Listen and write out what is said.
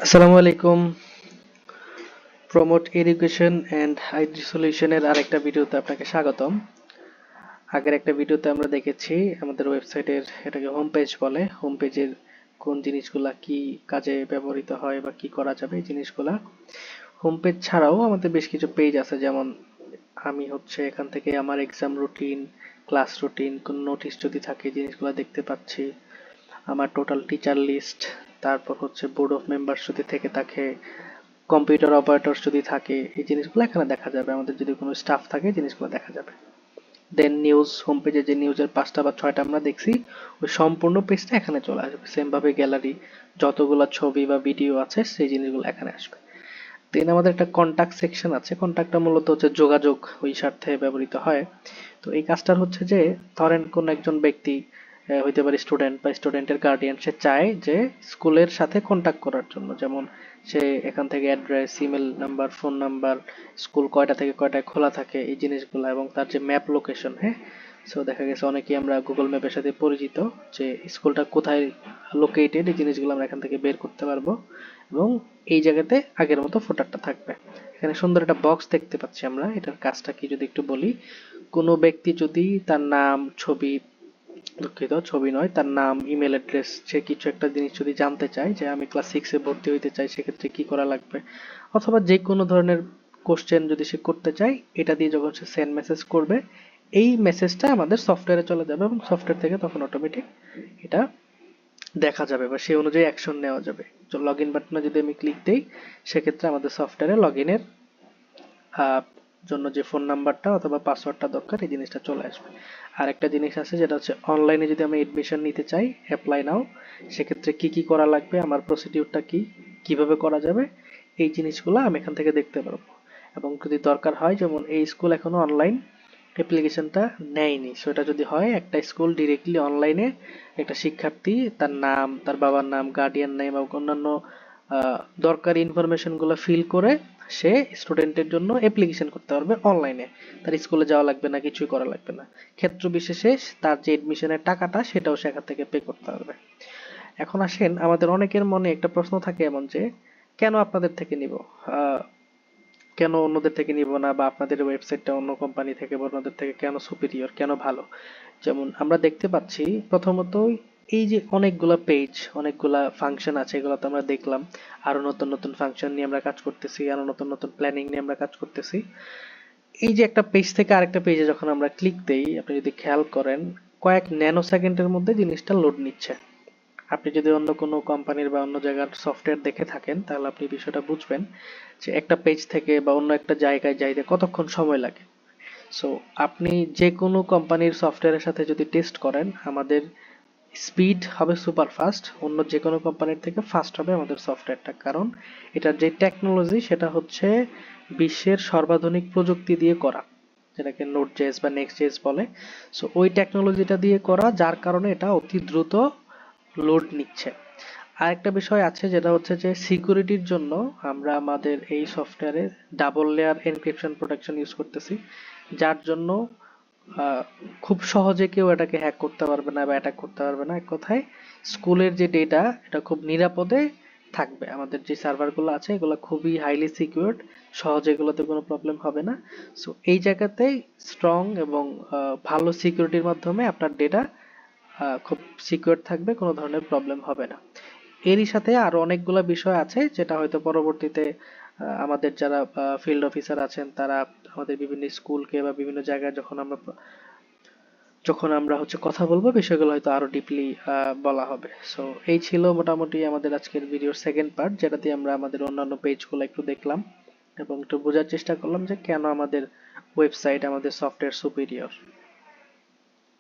আসসালামু আলাইকুম। Promote education and IT সলিউশনের আরেকটা ভিডিওতে আপনাকে স্বাগতম। আগের একটা ভিডিওতে আমরা দেখেছি আমাদের ওয়েবসাইটের এটাকে হোম পেজ বলে। হোম পেজের কোন জিনিসগুলা কি কাজে ব্যবহৃত হয় বা কি করা যাবে এই জিনিসগুলা। হোম পেজ ছাড়াও আমাদের বেশ কিছু পেজ আছে, যেমন আমি এখান থেকে আমার এক্সাম রুটিন, ক্লাস রুটিন, কোন নোটিশ যদি থাকে জিনিসগুলো দেখতে পাচ্ছি। আমার টোটাল টিচার লিস্ট, তারপর বোর্ড অফ মেম্বার্স যদি থেকে থাকে, কম্পিউটার অপারেটরস যদি থাকে, এই জিনিসগুলো এখানে দেখা যাবে। আমাদের যদি কোনো স্টাফ থাকে জিনিসগুলো দেখা যাবে। দেন নিউজ, হোম পেজে যে নিউজের 5টা বা 6টা আমরা দেখছি, ওই সম্পূর্ণ পেজটা এখানে চলে আসবে। সেম ভাবে গ্যালারি, যতগুলো ছবি বা ভিডিও আছে সেই জিনিসগুলো এখানে আসবে। দেন আমাদের একটা কন্টাক্ট সেকশন আছে। কন্টাক্টটা মূলত যোগাযোগ ওই স্বার্থে ব্যবহৃত হয়। তো এই কাজটার যে ধরেন কোন একজন ব্যক্তি, হইতে পারে স্টুডেন্ট বা স্টুডেন্টের গার্ডিয়ান, সে চায় যে স্কুলের সাথে কন্টাক্ট করার জন্য, যেমন সে এখান থেকে address, email number, phone number, school কয়টা থেকে কয়টায় খোলা থাকে এই জিনিসগুলো, এবং তার যে ম্যাপ লোকেশন। হ্যাঁ, সো দেখা গেছে অনেকেই আমরা গুগল ম্যাপের সাথে পরিচিত, যে স্কুলটা কোথায় লোকেটেড এই জিনিসগুলো আমরা এখান থেকে বের করতে পারবো। এবং এই জায়গাতে আগের মতো ফোটারটা থাকবে। এখানে সুন্দর একটা বক্স দেখতে পাচ্ছি আমরা। এটার কাজটা কি যদি একটু বলি, কোনো ব্যক্তি যদি তার নাম, ছবি, দুঃখিত ছবি নয়, তার নাম, ইমেল অ্যাড্রেস, সে কিছু একটা জিনিস যদি জানতে চায়, যে আমি ক্লাস 6-এ ভর্তি হইতে চাই, সেক্ষেত্রে কি করা লাগবে, অথবা যে কোনো ধরনের কোশ্চেন যদি সে করতে চায়, এটা দিয়ে যখন সে সেন্ড মেসেজ করবে, এই মেসেজটা আমাদের সফটওয়্যারে চলে যাবে এবং সফটওয়্যার থেকে তখন অটোমেটিক এটা দেখা যাবে বা সেই অনুযায়ী অ্যাকশন নেওয়া যাবে। তো লগ ইন বাটনে যদি আমি ক্লিক দিই, সেক্ষেত্রে আমাদের সফটওয়্যারে লগ ইনের জন্য যে ফোন নাম্বারটা অথবা পাসওয়ার্ডটা দরকার, এই জিনিসটা চলে আসবে। আর একটা জিনিস আছে, যেটা অনলাইনে যদি আমি এডমিশন নিতে চাই, অ্যাপ্লাই নাও, সেক্ষেত্রে কি কি করা লাগবে, আমার প্রসিডিউরটা কি, কিভাবে করা যাবে, এই জিনিসগুলো আমি এখান থেকে দেখতে পারবো। এবং যদি দরকার হয়, যেমন এই স্কুল এখনো অনলাইন অ্যাপ্লিকেশনটা নেয়নি, সেটা যদি হয়, একটা স্কুল ডিরেক্টলি অনলাইনে একটা শিক্ষার্থী তার নাম, তার বাবার নাম, গার্ডিয়ান নেম এবং অন্যান্য দরকারি ইনফরমেশনগুলো ফিল করে সে স্টুডেন্টের জন্য অ্যাপ্লিকেশন করতে পারবে অনলাইনে। তার স্কুলে যাওয়া লাগবে না, কিছুই করা লাগবে না। ক্ষেত্র বিশেষে তার যে এডমিশনের টাকাটা, সেটাও সেখান থেকে পে করতে পারবে। এখন আসেন, আমাদের অনেকের মনে একটা প্রশ্ন থাকে এমন যে, কেন আপনাদের থেকে নিব, আহ, কেন অন্যদের থেকে নিব না, বা আপনাদের ওয়েবসাইটটা অন্য কোম্পানি থেকে বা অন্যদের থেকে কেন সুপিরিয়র, কেন ভালো। যেমন আমরা দেখতে পাচ্ছি, প্রথমত এই যে অনেকগুলা পেজ, অনেকগুলা ফাংশন আছে, এগুলো তো আমরা দেখলাম। আরো নতুন নতুন ফাংশন নিয়ে আমরা কাজ করতেছি, আরো নতুন নতুন প্ল্যানিং নিয়ে আমরা কাজ করতেছি। এই যে একটা পেজ থেকে আরেকটা পেজে যখন আমরা ক্লিক দেই, আপনি যদি খেয়াল করেন, কয়েক ন্যানো সেকেন্ডের মধ্যে জিনিসটা লোড নিচ্ছে। আপনি যদি অন্য কোনো কোম্পানির বা অন্য জায়গার সফটওয়্যার দেখে থাকেন, তাহলে আপনি বিষয়টা বুঝবেন যে একটা পেজ থেকে বা অন্য একটা জায়গায় যাইতে কতক্ষণ সময় লাগে। সো আপনি যে কোনো কোম্পানির সফটওয়্যারের সাথে যদি টেস্ট করেন, আমাদের স্পিড হবে সুপার ফাস্ট, অন্য যে কোনো কোম্পানির থেকে ফাস্ট হবে আমাদের সফটওয়্যারটা। কারণ এটার যে টেকনোলজি, সেটা বিশ্বের সর্বাধুনিক প্রযুক্তি দিয়ে করা, যেটাকে নোড জেএস বা নেক্সট জেএস বলে। সো ওই টেকনোলজিটা দিয়ে করা, যার কারণে এটা অতি দ্রুত লোড নিচ্ছে। আরেকটা বিষয় আছে, যেটা যে সিকিউরিটির জন্য আমরা আমাদের এই সফটওয়্যারে double layer encryption protection use করতেছি, যার জন্য আহ, খুব সহজে কেউ এটাকে হ্যাক করতে পারবে না বা অ্যাটাক করতে পারবে না। এক কথায় স্কুলের যে ডেটা, এটা খুব নিরাপদে থাকবে। আমাদের যে সার্ভারগুলো আছে, এগুলো খুবই হাইলি সিকিউরড, সহজে এগুলোতে কোনো প্রবলেম হবে না। সো এই জায়গাতে স্ট্রং এবং ভালো সিকিউরিটির মাধ্যমে আপনার ডেটা খুব সিকিউর থাকবে, কোনো ধরনের প্রবলেম হবে না। এরই সাথে আরো অনেকগুলো বিষয় আছে, যেটা হয়তো পরবর্তীতে আমাদের যারা ফিল্ড অফিসার আছেন, তারা আমাদের বিভিন্ন স্কুলকে বা বিভিন্ন জায়গায় যখন আমরা কথা বলবো, বিষয়গুলো হয়তো আরো ডিপলি বলা হবে। সো এই ছিল মোটামুটি আমাদের আজকের ভিডিওর সেকেন্ড পার্ট, যেটাতে আমরা আমাদের অন্যান্য পেজগুলো একটু দেখলাম এবং একটু বোঝার চেষ্টা করলাম যে কেন আমাদের ওয়েবসাইট, আমাদের সফটওয়্যার সুপিরিয়র।